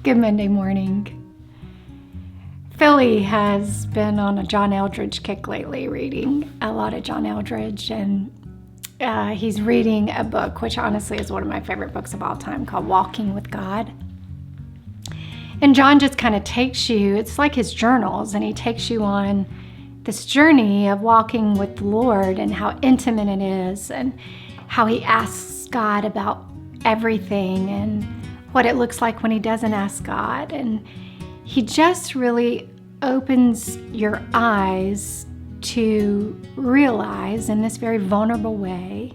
Good Monday morning. Philly has been on a John Eldredge kick lately, reading a lot of John Eldredge, and he's reading a book, which honestly is one of my favorite books of all time, called Walking with God. And John just kind of takes you, it's like his journals, and he takes you on this journey of walking with the Lord and how intimate it is, and how he asks God about everything and what it looks like when he doesn't ask God. And he just really opens your eyes to realize in this very vulnerable way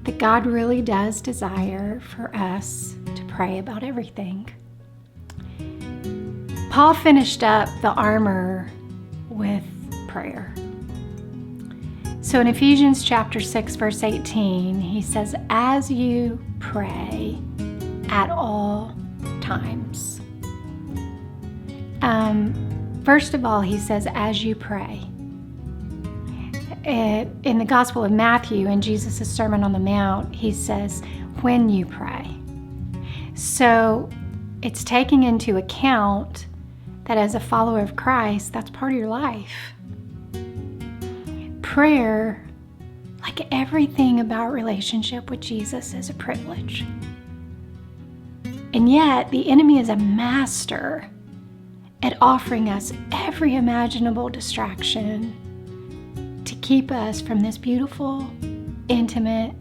that God really does desire for us to pray about everything. Paul finished up the armor with prayer. So in Ephesians chapter 6, verse 18, he says, as you pray at all times. First of all, he says, as you pray. In the Gospel of Matthew, in Jesus' Sermon on the Mount, he says, when you pray. So it's taking into account that as a follower of Christ, that's part of your life. Prayer, like everything about relationship with Jesus, is a privilege. And yet, the enemy is a master at offering us every imaginable distraction to keep us from this beautiful, intimate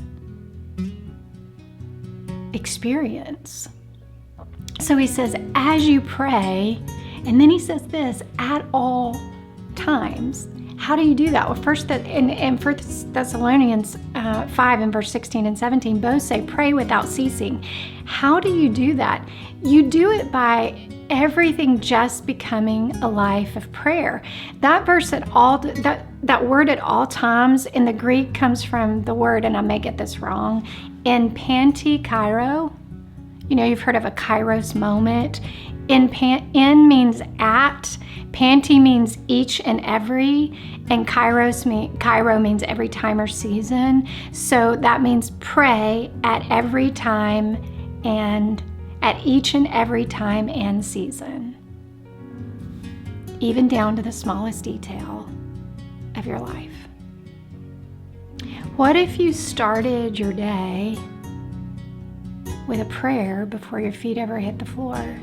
experience. So he says, as you pray, and then he says this, at all times. How do you do that? Well, first, in 1 Thessalonians 5 and verse 16 and 17, both say, pray without ceasing. How do you do that? You do it by everything just becoming a life of prayer. That verse that word at all times in the Greek comes from the word, and I may get this wrong, in panti-kairo. You know, you've heard of a kairos moment. In means at, panti means each and every, and kairo means every time or season. So that means pray at every time and at each and every time and season, even down to the smallest detail of your life. What if you started your day with a prayer before your feet ever hit the floor?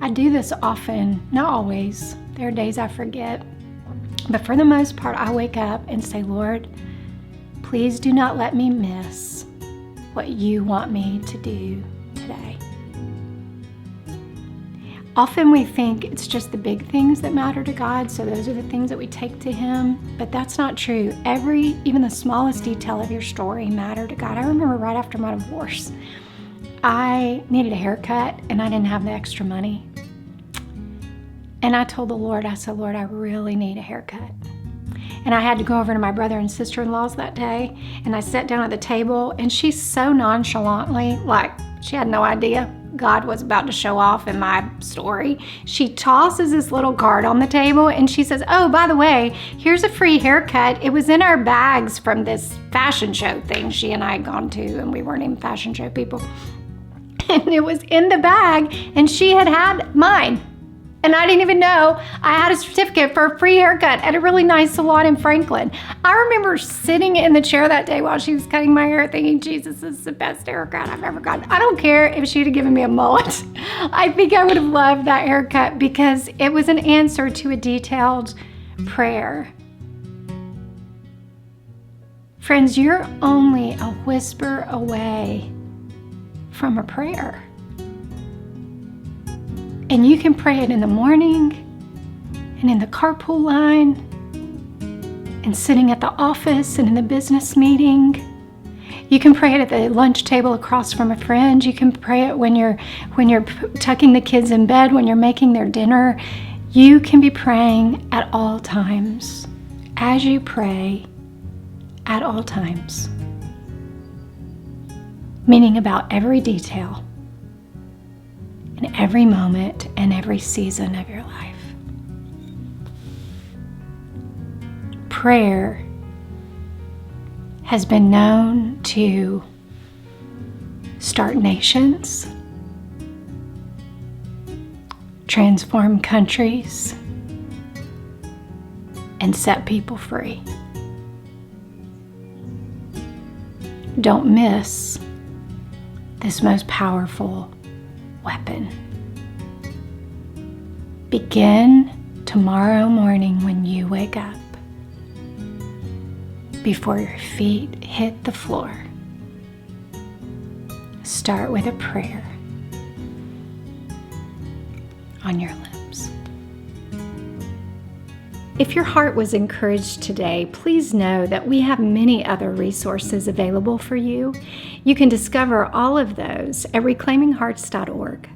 I do this often, not always. There are days I forget. But for the most part, I wake up and say, Lord, please do not let me miss what you want me to do today. Often we think it's just the big things that matter to God, so those are the things that we take to Him, but that's not true. Even the smallest detail of your story matter to God. I remember right after my divorce, I needed a haircut and I didn't have the extra money. And I told the Lord, I said, Lord, I really need a haircut. And I had to go over to my brother and sister-in-law's that day, and I sat down at the table, and she so nonchalantly, like she had no idea God was about to show off in my story, she tosses this little card on the table and she says, oh, by the way, here's a free haircut. It was in our bags from this fashion show thing she and I had gone to, and we weren't even fashion show people. And it was in the bag, and she had mine. And I didn't even know I had a certificate for a free haircut at a really nice salon in Franklin. I remember sitting in the chair that day while she was cutting my hair thinking, Jesus, this is the best haircut I've ever gotten. I don't care if she'd have given me a mullet. I think I would have loved that haircut because it was an answer to a detailed prayer. Friends, you're only a whisper away from a prayer. And you can pray it in the morning and in the carpool line and sitting at the office and in the business meeting. You can pray it at the lunch table across from a friend. You can pray it when you're tucking the kids in bed, when you're making their dinner. You can be praying at all times. As you pray at all times. Meaning about every detail. In every moment and every season of your life. Prayer has been known to start nations, transform countries, and set people free. Don't miss this most powerful weapon. Begin tomorrow morning when you wake up. Before your feet hit the floor, start with a prayer on your lips. If your heart was encouraged today, please know that we have many other resources available for you. You can discover all of those at reclaiminghearts.org.